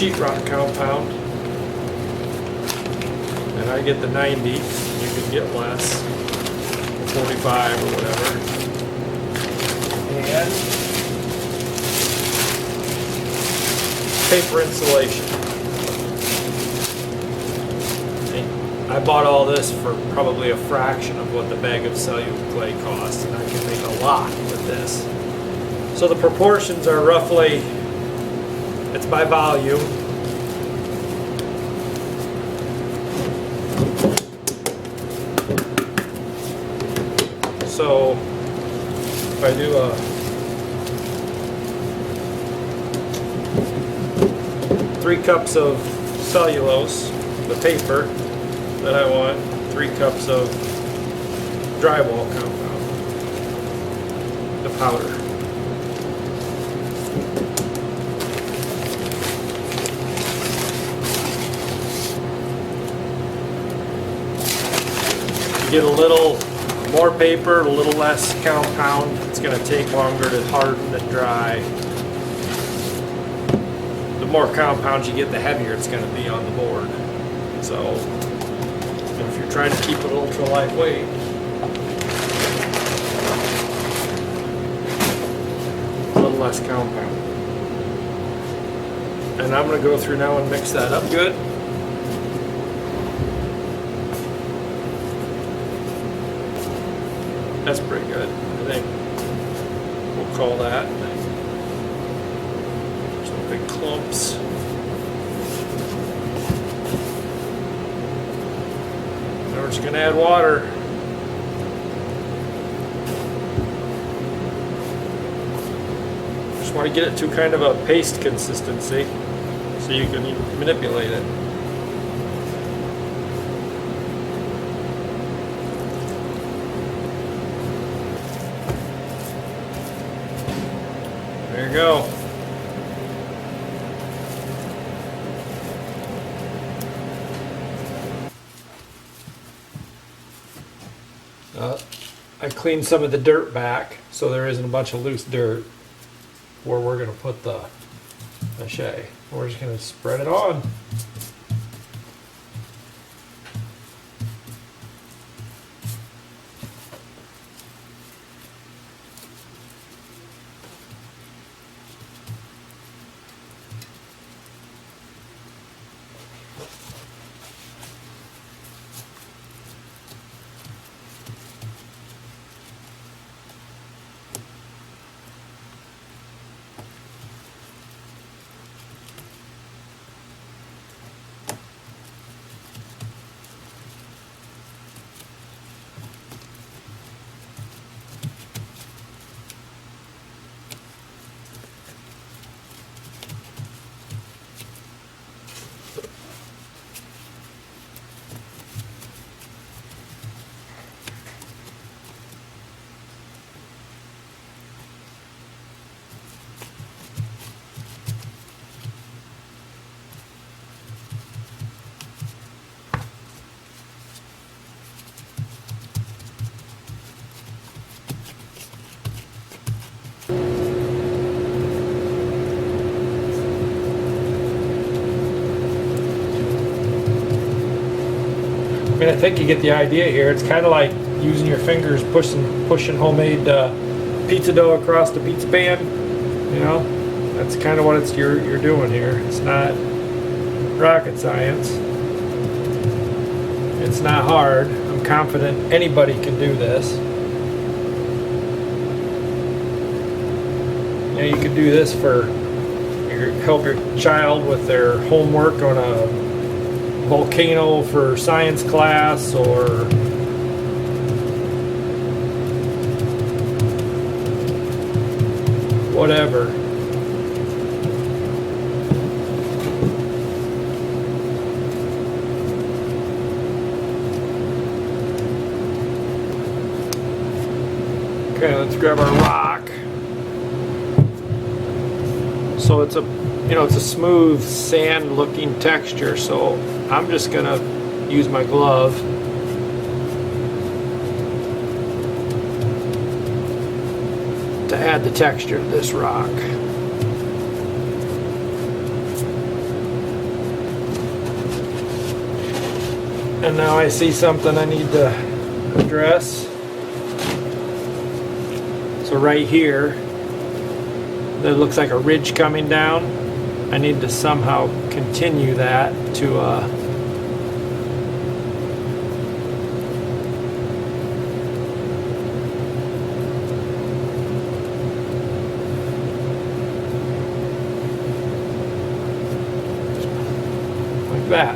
sheetrock compound, and I get the 90. You can get less, 45 or whatever. And paper insulation. I bought all this for probably a fraction of what the bag of cellular clay costs, and I can make a lot with this. So the proportions are roughly, it's by volume. So if I do a 3 cups of cellulose, the paper that I want, 3 cups of drywall compound, the powder. You get a little more paper, a little less compound. It's going to take longer to harden and dry. The more compound you get, the heavier it's going to be on the board. So if you're trying to keep it ultra lightweight, a little less compound. And I'm going to go through now and mix that up good. That's pretty good. I think we'll call that. Some big clumps. Now we're just going to add water. Just want to get it to kind of a paste consistency so you can manipulate it. There you go. I cleaned some of the dirt back so there isn't a bunch of loose dirt where we're going to put the mache. We're just going to spread it on. I mean, I think you get the idea here. It's kind of like using your fingers, pushing homemade pizza dough across the pizza pan. You know, that's kind of what you're doing here. It's not rocket science. It's not hard. I'm confident anybody can do this. You know, you could do this for help your child with their homework on a volcano for science class, or whatever. Okay, let's grab our rock. So it's a smooth sand looking texture, so I'm just gonna use my glove to add the texture to this rock. And now I see something I need to address. So right here, there looks like a ridge coming down. I need to somehow continue that to like that.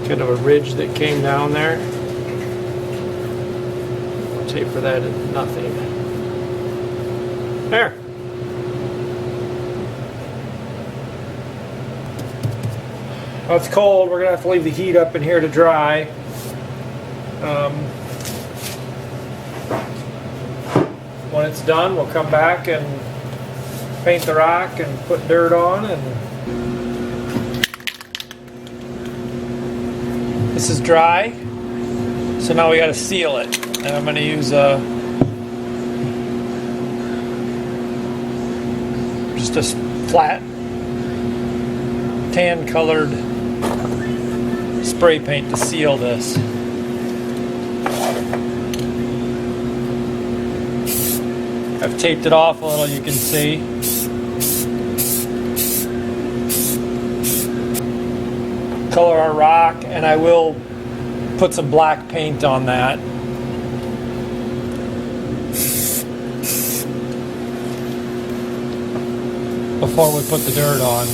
Kind of a ridge that came down there. I'll taper that at nothing. There. Well, it's cold. We're gonna have to leave the heat up in here to dry. When it's done, we'll come back and paint the rock and put dirt on. And this is dry, so now we got to seal it. And I'm going to use just a flat tan colored spray paint to seal this. I've taped it off a little, you can see. Color our rock, and I will put some black paint on that. Before we put the dirt on.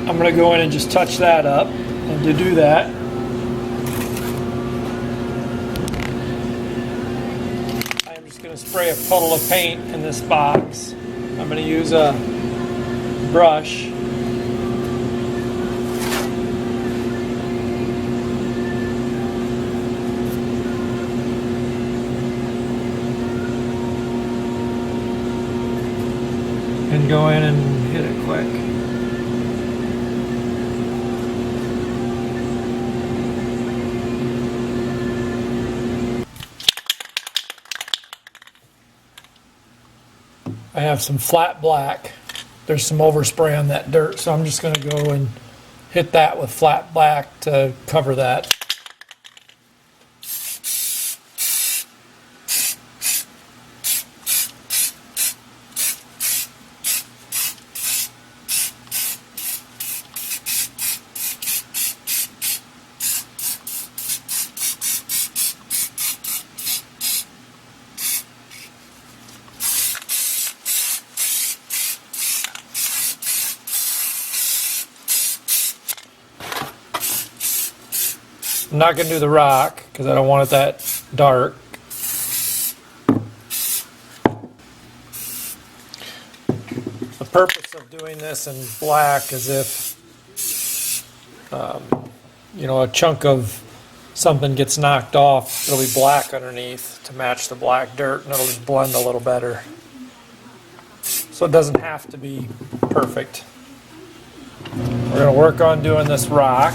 I'm going to go in and just touch that up, and to do that, I'm just going to spray a puddle of paint in this box. I'm going to use a brush. And go in and hit it quick. I have some flat black. There's some overspray on that dirt, so I'm just going to go and hit that with flat black to cover that. I'm not going to do the rock because I don't want it that dark. The purpose of doing this in black is if you know, a chunk of something gets knocked off, it'll be black underneath to match the black dirt, and it'll just blend a little better. So it doesn't have to be perfect. We're going to work on doing this rock.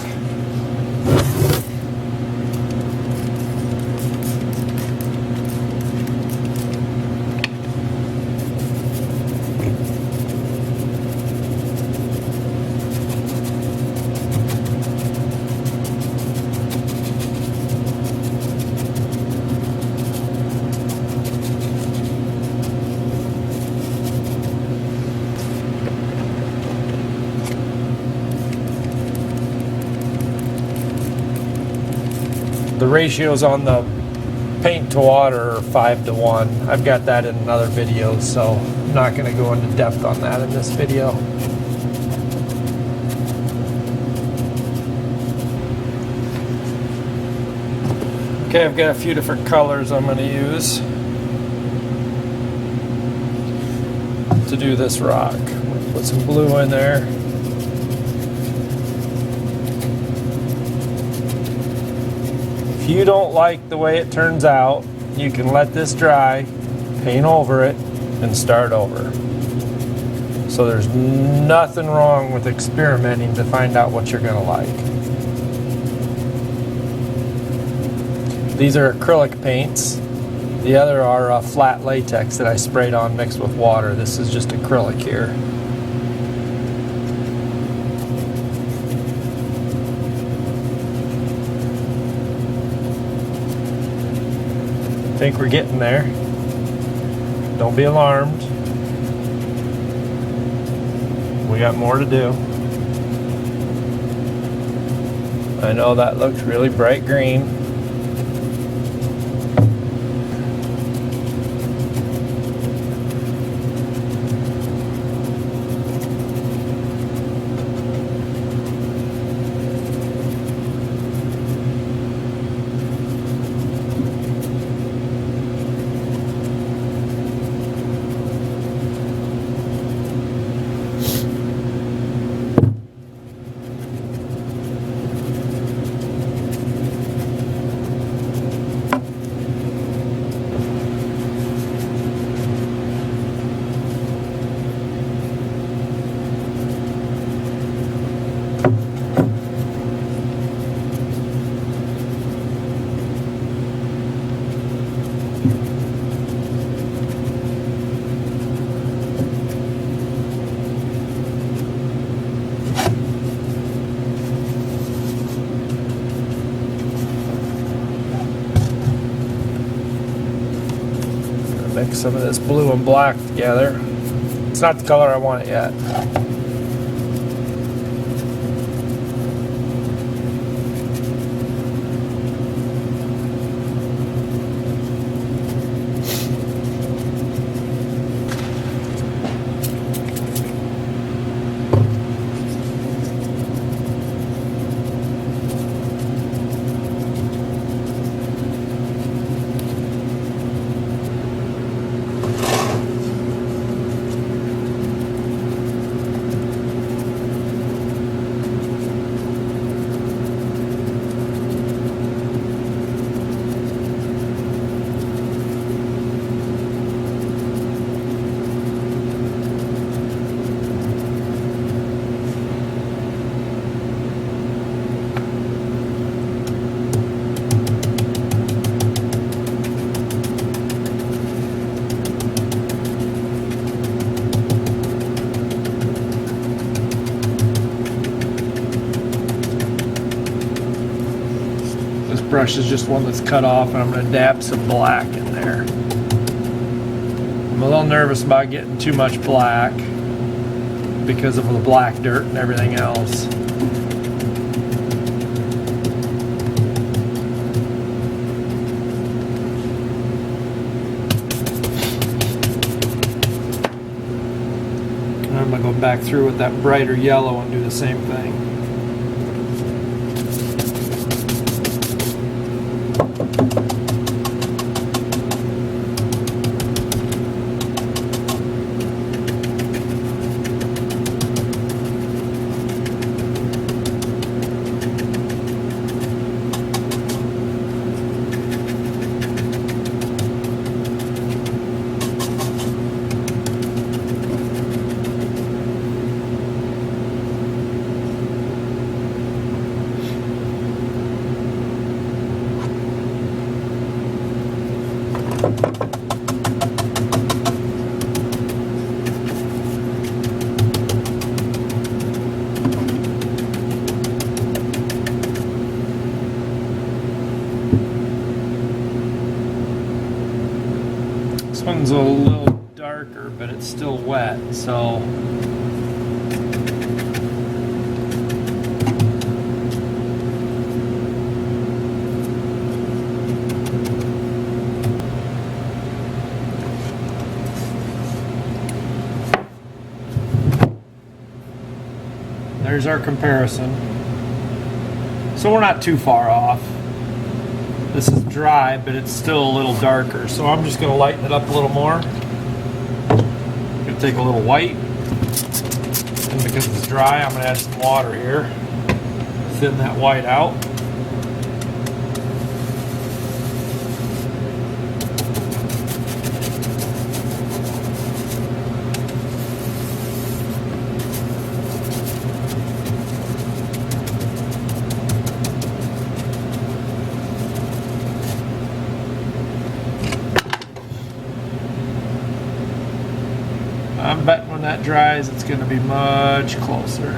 The ratios on the paint to water are 5:1. I've got that in another video, so I'm not going to go into depth on that in this video. Okay, I've got a few different colors I'm going to use to do this rock. Put some blue in there. If you don't like the way it turns out, you can let this dry, paint over it, and start over. So there's nothing wrong with experimenting to find out what you're going to like. These are acrylic paints. The other are flat latex that I sprayed on mixed with water. This is just acrylic here. I think we're getting there. Don't be alarmed. We got more to do. I know that looks really bright green. Mix some of this blue and black together. It's not the color I want it yet. Brush is just one that's cut off, and I'm going to dab some black in there. I'm a little nervous about getting too much black because of the black dirt and everything else. And I'm going to go back through with that brighter yellow and do the same thing. This one's a little darker, but it's still wet, so there's our comparison. So we're not too far off. This is dry, but it's still a little darker. So I'm just going to lighten it up a little more. I'm going to take a little white. And because it's dry, I'm going to add some water here. Thin that white out. I'm betting when that dries, it's going to be much closer.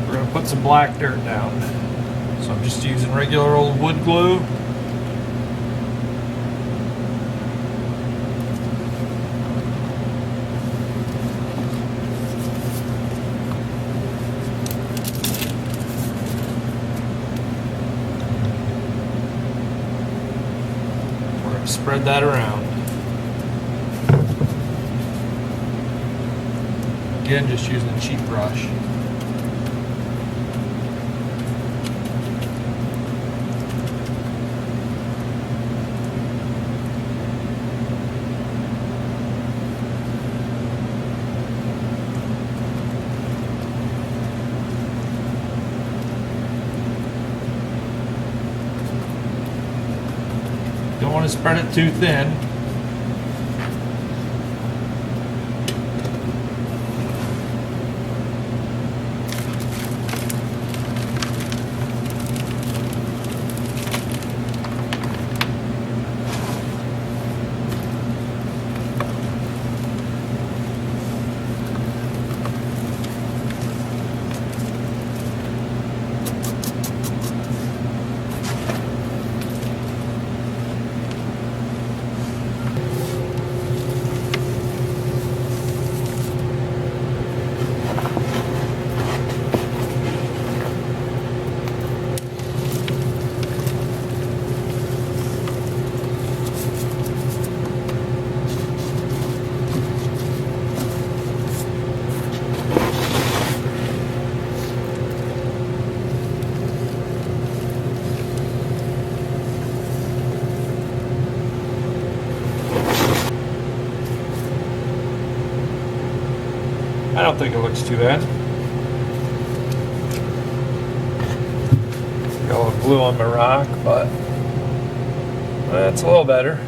We're going to put some black dirt down. So I'm just using regular old wood glue. Spread that around. Again, just using a cheap brush. Don't want to spread it too thin. I don't think it looks too bad. Got a little glue on my rock, but that's a little better.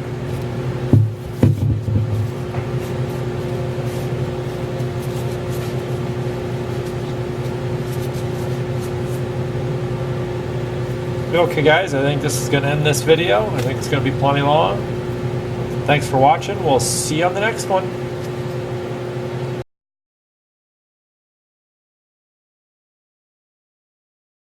Okay guys, I think this is going to end this video. I think it's going to be plenty long. Thanks for watching. We'll see you on the next one.